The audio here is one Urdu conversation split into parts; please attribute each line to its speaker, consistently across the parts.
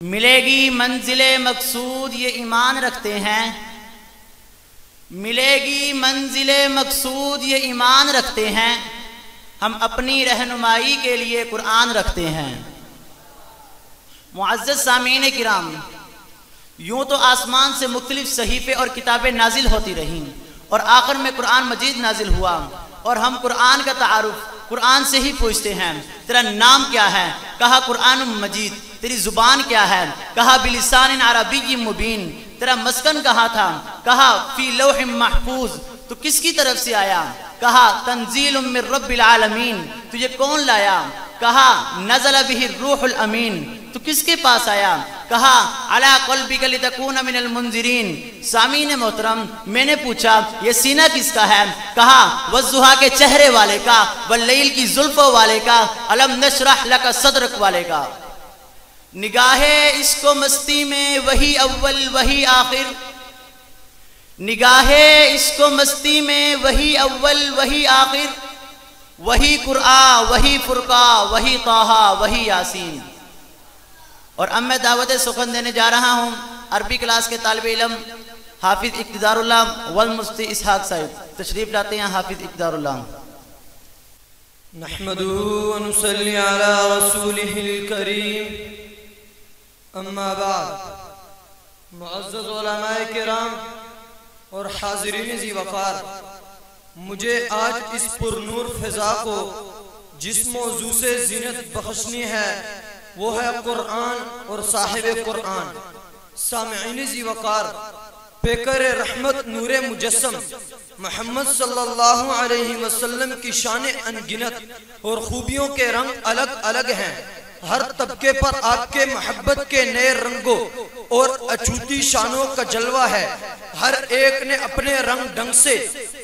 Speaker 1: ملے گی منزل مقصود یہ ایمان رکھتے ہیں، ملے گی منزل مقصود یہ ایمان رکھتے ہیں، ہم اپنی رہنمائی کے لیے قرآن رکھتے ہیں۔ معزز سامعین کرام، یوں تو آسمان سے مختلف صحیفے اور کتابیں نازل ہوتی رہیں اور آخر میں قرآن مجید نازل ہوا، اور ہم قرآن کا تعارف قرآن سے ہی پوچھتے ہیں۔ تیرا نام کیا ہے؟ کہا قرآن مجید۔ تیری زبان کیا ہے؟ کہا بلسان عربی مبین۔ تیرا مسکن کہاں تھا؟ کہا فی لوح محفوظ۔ تو کس کی طرف سے آیا؟ کہا تنزیل من رب العالمین۔ تجھے کون لایا؟ کہا نزل بہ الروح الامین۔ تو کس کے پاس آیا؟ کہا علی قلبک لتکون من المنذرین۔ سامعین محترم، میں نے پوچھا یہ سینہ کس کا ہے؟ کہا والضحیٰ کے چہرے والے کا، واللیل کی زلفوں والے کا، الم نشرح لک صدرک والے کا۔ نگاہ اس کو مستی میں وہی اول وہی آخر، نگاہ اس کو مستی میں وہی اول وہی آخر، وہی قرآن وہی فرقہ وہی طٰہٰ وہی یاسین۔ اور اب میں دعوت سخن دینے جا رہا ہوں عربی کلاس کے طالب علم حافظ اقتدار اللہ والمفتی اسحاق صاحب، تشریف لاتے ہیں حافظ اقتدار اللہ۔
Speaker 2: نحمدہ ونصلی علی رسولہ الکریم، اما بعد۔ معزز علماء کرام اور حاضرین ذی وقار، مجھے آج اس پر نور فضا کو جس موضوع سے زینت بخشنی ہے وہ ہے قرآن اور صاحب قرآن۔ سامعین ذی وقار، پیکر رحمت نور مجسم محمد صلی اللہ علیہ وسلم کی شان انگنت اور خوبیوں کے رنگ الگ الگ ہیں۔ ہر طبقے پر آپ کے محبت کے نئے رنگوں اور اچھوتی شانوں کا جلوہ ہے۔ ہر ایک نے اپنے رنگ ڈھنگ سے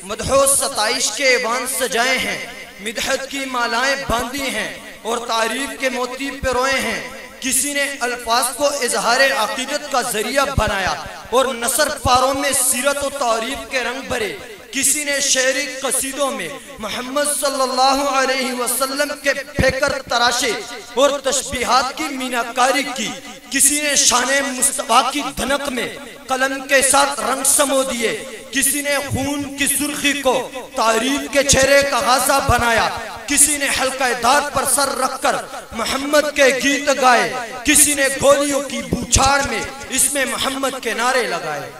Speaker 2: مدح و ستائش کے ایوان سجائے ہیں، مدحت کی مالائیں باندھی ہیں اور تعریف کے موتی پروئے ہیں۔ کسی نے الفاظ کو اظہار عقیدت کا ذریعہ بنایا اور نثر پاروں میں سیرت و تعریف کے رنگ بھرے۔ کسی نے شعری قصیدوں میں محمد صلی اللہ علیہ وسلم کے پھیکر تراشے اور تشبیہات کی میناکاری کی۔ کسی نے شان مصطفیٰ کی دھنک میں قلم کے ساتھ رنگ سمو دیے۔ کسی نے خون کی سرخی کو تعریف کے چہرے کا غازہ بنایا۔ کسی نے حلقہ دار پر سر رکھ کر محمد کے گیت گائے۔ کسی نے گولیوں کی بوچھاڑ میں اس میں محمد کے نعرے لگائے۔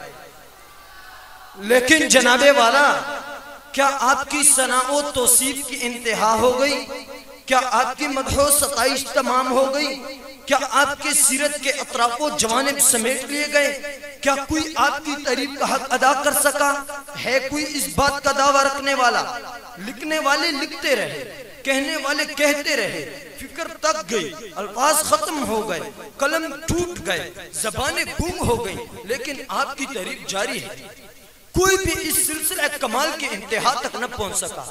Speaker 2: لیکن جناب والا، کیا آپ کی ثنا و توصیف کی انتہا ہو گئی؟ کیا آپ کی مدح و ستائش تمام ہو گئی؟ کیا آپ کے سیرت کے اطراف و جوانب سمیٹ لیے گئے؟ کیا کوئی آپ کی تعریف کا حق ادا کر سکا؟ ہے کوئی اس بات کا دعویٰ رکھنے والا؟ لکھنے والے لکھتے رہے، کہنے والے کہتے رہے، فکر تک گئی، الفاظ ختم ہو گئے، قلم ٹوٹ گئے، زبانیں گم ہو گئیں، لیکن آپ کی تعریف جاری ہے۔ کوئی بھی اس سلسلہ کمال کی انتہا تک نہ پہنچ سکا،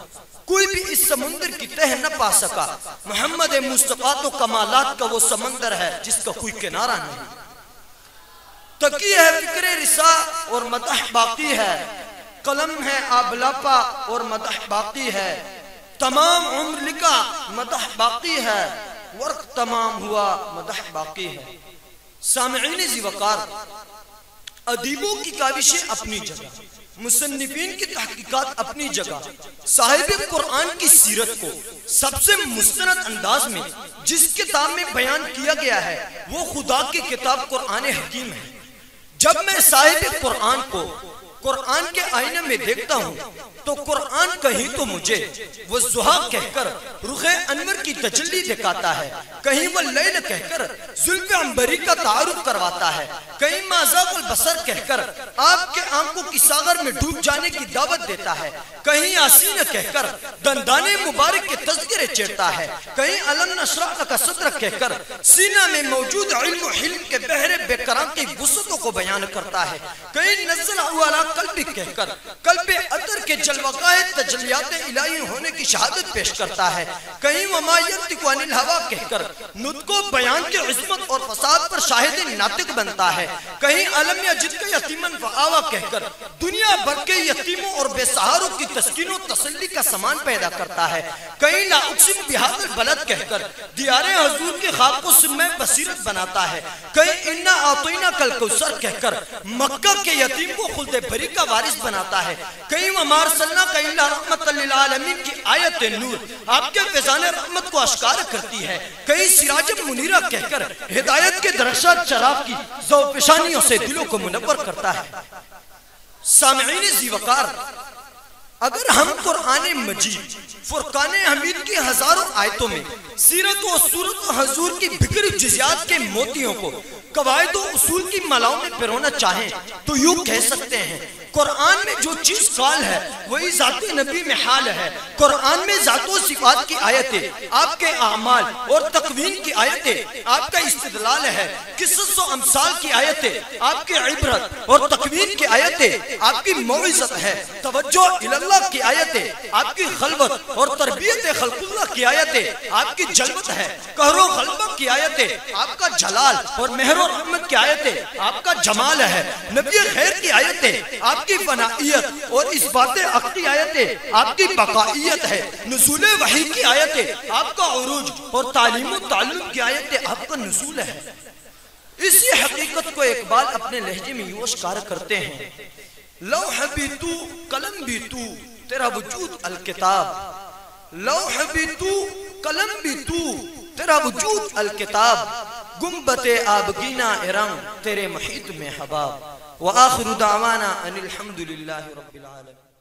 Speaker 2: کوئی بھی اس سمندر کی تہ نہ پا سکا۔ محمد مصطفیٰ تو کمالات کا وہ سمندر ہے جس کا کوئی کنارہ نہیں۔ تقی ہے فکر رسا اور مدح باقی ہے، قلم ہے آبلاپا اور مدح باقی ہے، تمام عمر لکھا مدح باقی ہے، ورق تمام ہوا مدح باقی ہے۔ سامعین ذی وقار، ادیبوں کی کاوشیں اپنی جگہ، مصنفین کی تحقیقات اپنی جگہ، صاحب قرآن کی سیرت کو سب سے مستند انداز میں جس کتاب میں بیان کیا گیا ہے وہ خدا کی کتاب قرآن حکیم ہے۔ جب میں صاحب قرآن کو قرآن کے آئینے میں دیکھتا ہوں تو قرآن کہیں تو مجھے والضحیٰ کہہ کر رخ انور کی تجلی دکھاتا ہے، کہیں واللیل کہہ کر زلف عنبری کا تعارف کرواتا ہے، کہیں ما ذاق البصر کہہ کر آپ کے آنکھوں کی ساغر میں ڈوب جانے کی دعوت دیتا ہے، کہیں یاسین کہہ کر دندان مبارک کے تذکرے چھیڑتا ہے، کہیں الم نشرح لک صدرک کہہ کر سینہ میں موجود علم و حلم کے بحر بے قرار کی وسعتوں کو بیان کرتا ہے، کہیں نزل علی قلبک کہہ کر قلب اطہر کے جلوگاہ تجلیات الہی ہونے کی شہادت پیش کرتا ہے، کہیں وما ینطق عن الہویٰ کہہ کر نطق و بیان کی عظمت اور فساد پر شاہد ناطق بنتا ہے، کہیں کہیں علم یجد کا یتیمن فآوا کہہ کر دنیا بھر کے یتیموں اور بے سہاروں کی تسکین و تسلی کا سامان پیدا کرتا ہے، کہیں لا اقسم بہذا البلد کہہ کر دیار حضور کے خاک کو سم میں بصیرت بناتا ہے، کہیں انا اعطینا کل کوثر کہہ کر مکہ کے یتیم کو خلد بری کا وارث بناتا ہے، کہیں وما ارسلنا کا الا رحمت للعالمین کی آیت نور آپ کے فیضان رحمت کو اشکار کرتی ہے، کہیں سراج منیرہ کہہ کر ہدایت کے درخشات چراغ کی ذوفشانیوں سے دلوں کو منور کرتا ہے۔ سامعین ذی وقار، اگر ہم قرآن مجید فرقان حمید کی ہزاروں آیتوں میں سیرت و صورت و حضور کی بکھری جزیات کے موتیوں کو قواعد و اصول کی ملاؤں میں پرونا چاہیں تو یوں کہہ سکتے ہیں، قرآن میں جو چیز قال ہے وہی ذات نبی میں حال ہے۔ قرآن میں ذات و صفات کی آیتیں، آپ کے اعمال اور تقویم کی آیتیں آپ کا استدلال ہے، قصص و امثال کی آیتیں آپ کی عبرت اور تقویم کی آیتیں آپ کی موعظت ہے، توجہ اللہ کی آیتیں آپ کی خلوت اور تربیت خلق اللہ کی آیتیں آپ کی جلوت ہے، قہر و غلبہ کی آیتیں آپ کا جلال اور مہر و رحمت کی آیتیں آپ کا جمال ہے، نبی خیر کی آیتیں آپ کی فنائیت اور اس بات عقلی آیتیں آپ کی بقائیت ہے، نزول وحی کی آیتیں آپ کا عروج اور تعلیم و تعلم کی آیتیں آپ کا نزول ہے۔ اسی حقیقت کو اقبال اپنے لہجے میں یوں اشکار کرتے ہیں، لوح بھی تو قلم بھی تو تیرا وجود الکتاب، لوح بھی تو قلم بھی تو تیرا وجود الکتاب، گنبد آبگینہ ارنگ تیرے محیط میں حباب، وآخر دعوانا ان الحمدللہ رب العالمین۔